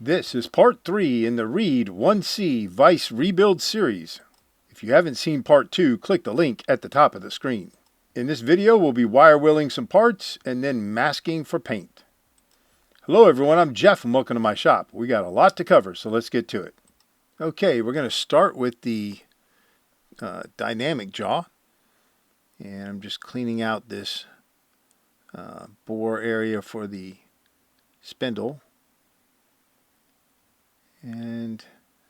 This is part 3 in the Read 1C Vise Rebuild series. If you haven't seen part 2, click the link at the top of the screen. In this video, we'll be wire wheeling some parts and then masking for paint. Hello everyone, I'm Jeff and welcome to my shop. We got a lot to cover, so let's get to it. Okay, we're going to start with the dynamic jaw. And I'm just cleaning out this bore area for the spindle. And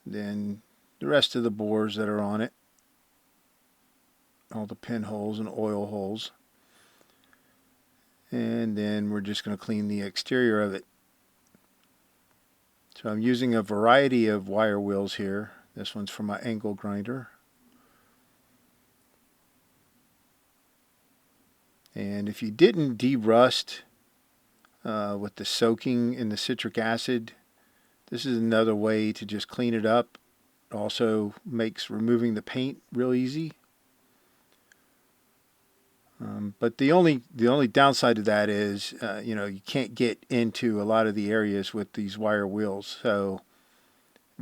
then the rest of the bores that are on it, all the pinholes and oil holes. And then we're just going to clean the exterior of it. So I'm using a variety of wire wheels here. This one's for my angle grinder. And if you didn't de-rust with the soaking in the citric acid, this is another way to just clean it up. It also makes removing the paint real easy. But the only downside to that is, you can't get into a lot of the areas with these wire wheels. So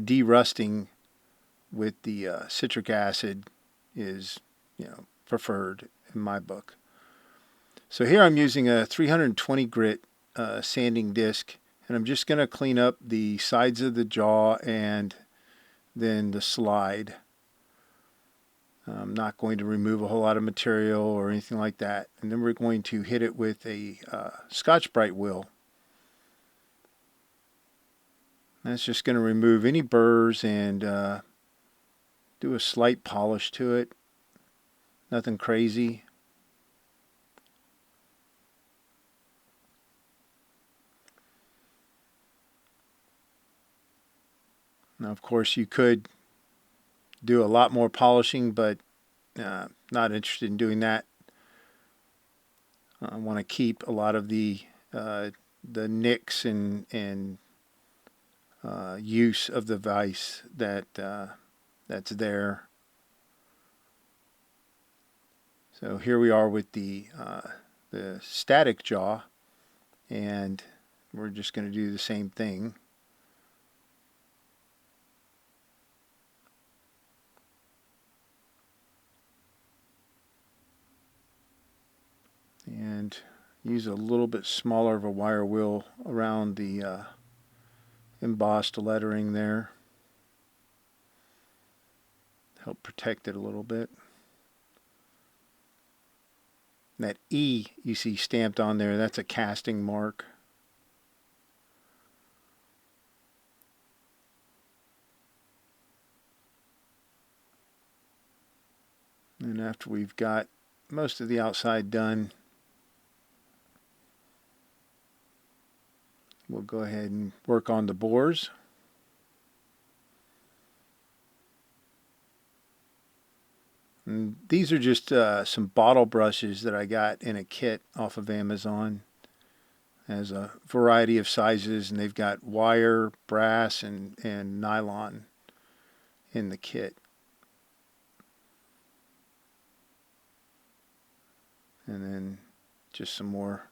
de-rusting with the citric acid is, preferred in my book. So here I'm using a 320 grit sanding disc. And I'm just going to clean up the sides of the jaw and then the slide. I'm not going to remove a whole lot of material or anything like that. And then we're going to hit it with a Scotch-Brite wheel. That's just going to remove any burrs and do a slight polish to it. Nothing crazy. Now, of course, you could do a lot more polishing, but not interested in doing that. I want to keep a lot of the nicks and use of the vise that's there. So here we are with the static jaw, and we're just going to do the same thing. And use a little bit smaller of a wire wheel around the embossed lettering there. Help protect it a little bit. And that E you see stamped on there, that's a casting mark. And after we've got most of the outside done, we'll go ahead and work on the bores. And these are just some bottle brushes that I got in a kit off of Amazon. It has a variety of sizes, and they've got wire, brass, and nylon in the kit. And then just some more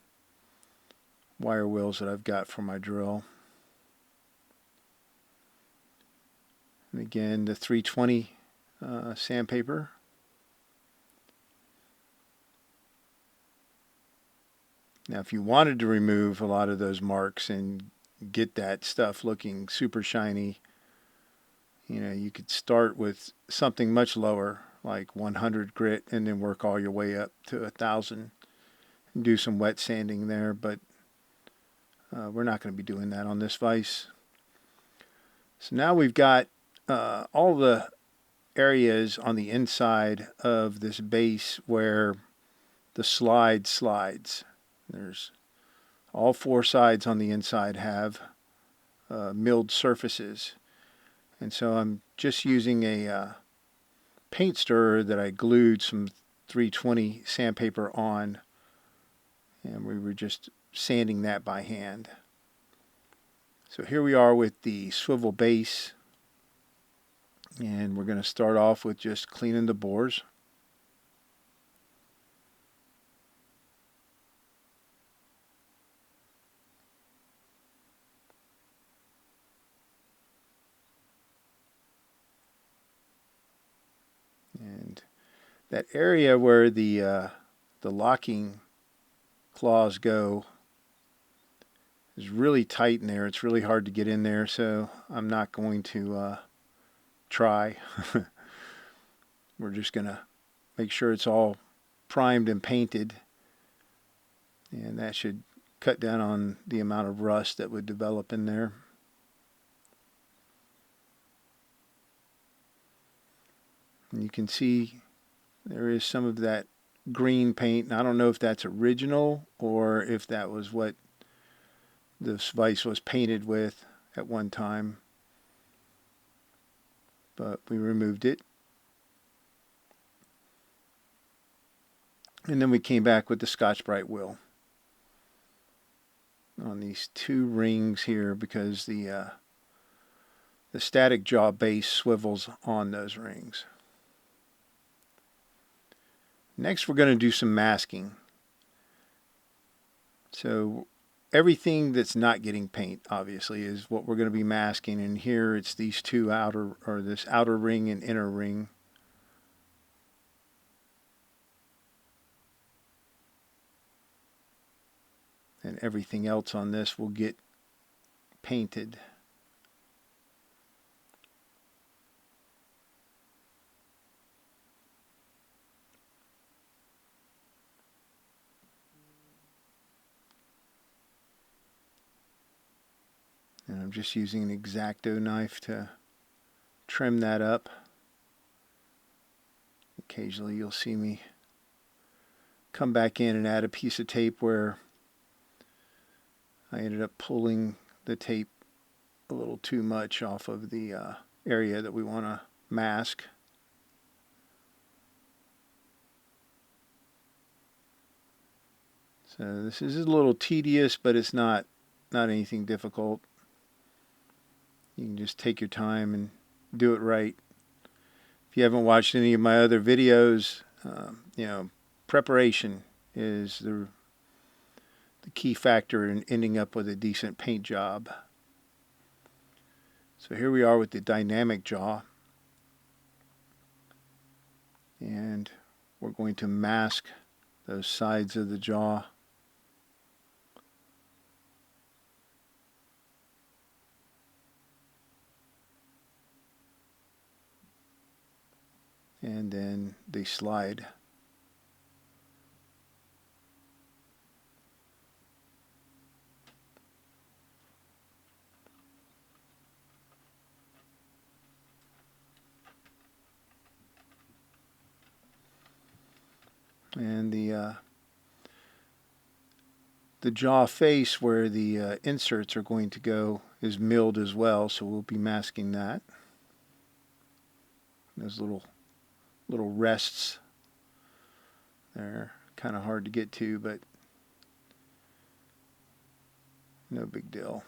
wire wheels that I've got for my drill. And again, the 320 sandpaper. Now, if you wanted to remove a lot of those marks and get that stuff looking super shiny, you could start with something much lower, like 100 grit, and then work all your way up to 1,000 and do some wet sanding there. But we're not going to be doing that on this vise. So now we've got all the areas on the inside of this base where the slide slides. There's all 4 sides on the inside have milled surfaces. And so I'm just using a paint stirrer that I glued some 320 sandpaper on. And we were just sanding that by hand. So here we are with the swivel base, and we're going to start off with just cleaning the bores. that area where the locking claws go is really tight in there. It's really hard to get in there, so I'm not going to try. We're just going to make sure it's all primed and painted, and that should cut down on the amount of rust that would develop in there. And you can see there is some of that green paint, and I don't know if that's original or if that was what this vise was painted with at one time, but we removed it. And then we came back with the Scotch-Brite wheel on these two rings here, because the static jaw base swivels on those rings. Next, we're going to do some masking. So everything that's not getting paint, obviously, is what we're going to be masking. And here it's these two outer, or this outer ring and inner ring. And everything else on this will get painted. And I'm just using an X-Acto knife to trim that up. Occasionally you'll see me come back in and add a piece of tape where I ended up pulling the tape a little too much off of the area that we want to mask. So this is a little tedious, but it's not anything difficult. You can just take your time and do it right. If you haven't watched any of my other videos, preparation is the key factor in ending up with a decent paint job. So here we are with the dynamic jaw, and we're going to mask those sides of the jaw. And then the slide. And the jaw face where the inserts are going to go is milled as well, so we'll be masking that. Those little rests, they're kind of hard to get to, but no big deal.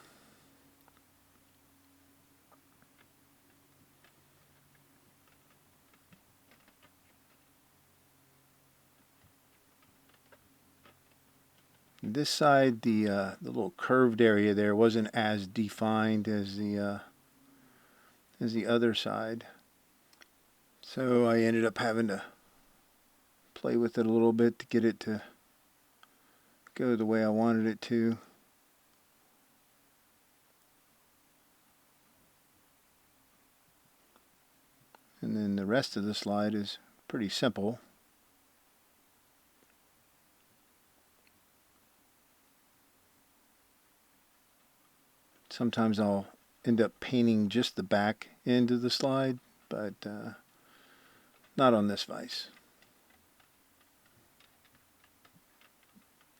This side, the little curved area there wasn't as defined as the other side, so I ended up having to play with it a little bit to get it to go the way I wanted it to. And then the rest of the slide is pretty simple. Sometimes I'll end up painting just the back end of the slide, but not on this vise.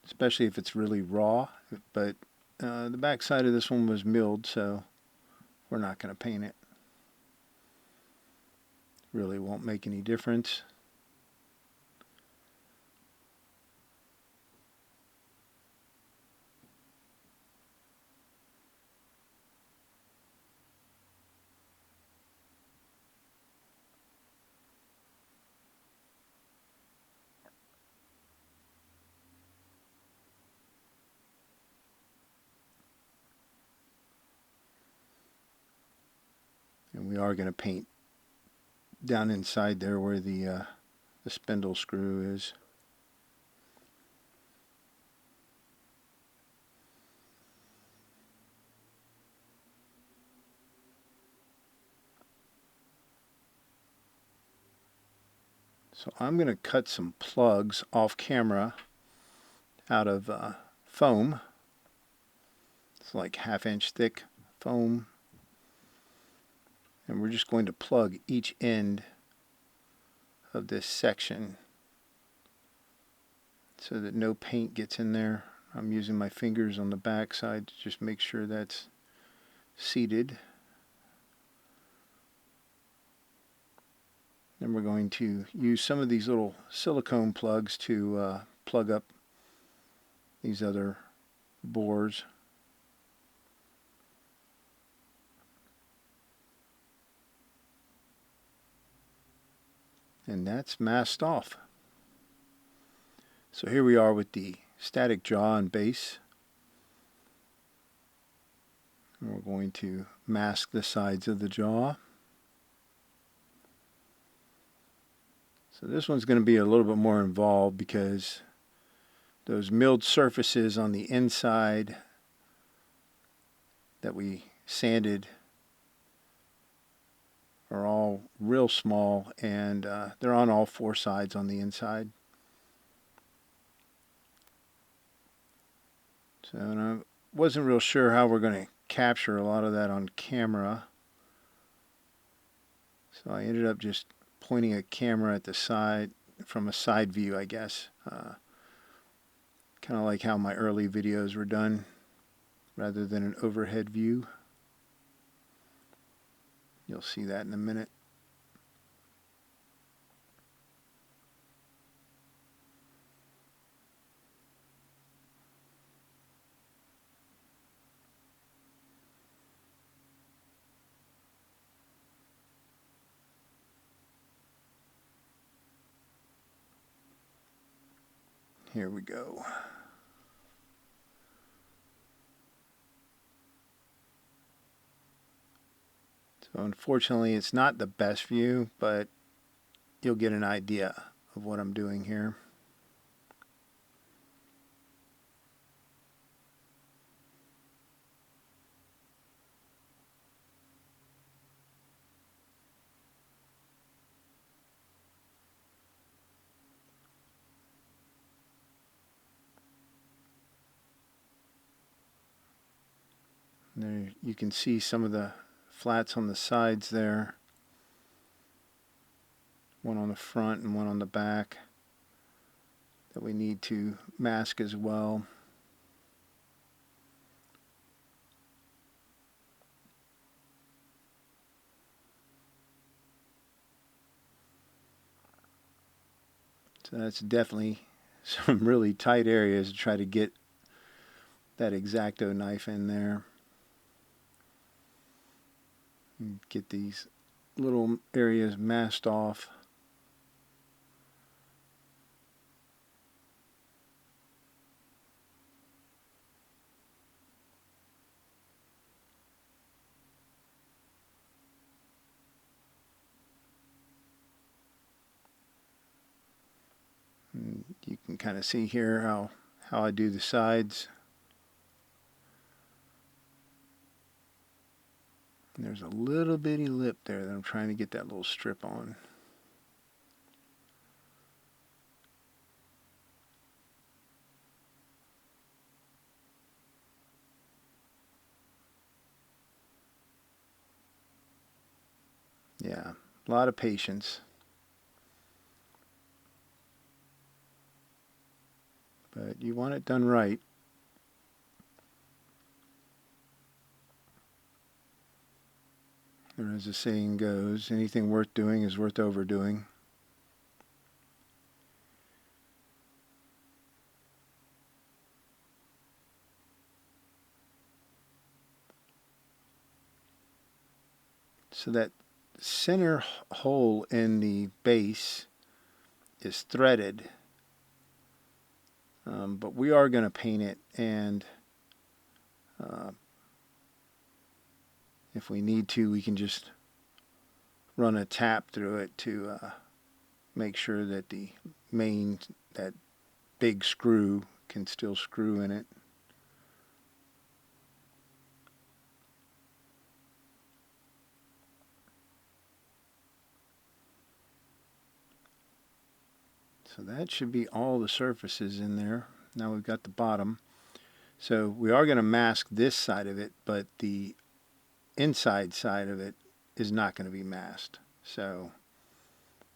Especially if it's really raw, but the back side of this one was milled, so we're not going to paint it. Really won't make any difference. And we are going to paint down inside there where the the spindle screw is. So I'm going to cut some plugs off camera out of foam. It's like 1/2 inch thick foam. And we're just going to plug each end of this section so that no paint gets in there. I'm using my fingers on the back side to just make sure that's seated. Then we're going to use some of these little silicone plugs to plug up these other bores. And that's masked off. So here we are with the static jaw and base. And we're going to mask the sides of the jaw. So this one's going to be a little bit more involved because those milled surfaces on the inside that we sanded are all real small, and they're on all 4 sides on the inside. So and I wasn't real sure how we're going to capture a lot of that on camera. So I ended up just pointing a camera at the side from a side view, I guess. Kind of like how my early videos were done rather than an overhead view. You'll see that in a minute. Here we go. So unfortunately it's not the best view, but you'll get an idea of what I'm doing here. There you can see some of the flats on the sides there. One on the front and one on the back that we need to mask as well. So that's definitely some really tight areas to try to get that X-Acto knife in there. And get these little areas masked off. And you can kind of see here how I do the sides. And there's a little bitty lip there that I'm trying to get that little strip on. Yeah, a lot of patience. But you want it done right. Or as the saying goes, anything worth doing is worth overdoing. So that center hole in the base is threaded, but we are going to paint it, and if we need to, we can just run a tap through it to make sure that the main, that big screw can still screw in it. So that should be all the surfaces in there. Now we've got the bottom. So we are going to mask this side of it, but the inside side of it is not going to be masked. So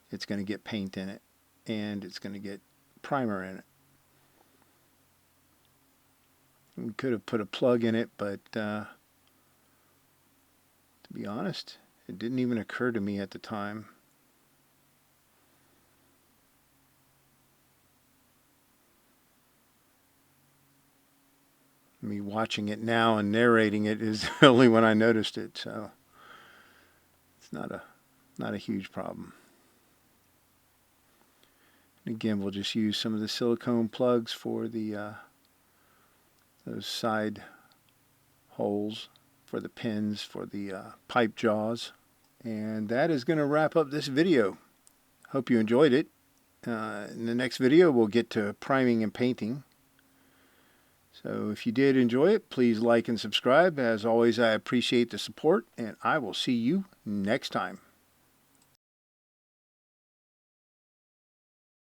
it's going to get paint in it, and it's going to get primer in it. We could have put a plug in it, but to be honest, it didn't even occur to me at the time. Me watching it now and narrating it is only when I noticed it, so it's not a huge problem. And again, we'll just use some of the silicone plugs for the those side holes for the pins for the pipe jaws. And that is going to wrap up this video. Hope you enjoyed it. In the next video, we'll get to priming and painting. So if you did enjoy it, please like and subscribe. As always, I appreciate the support, and I will see you next time.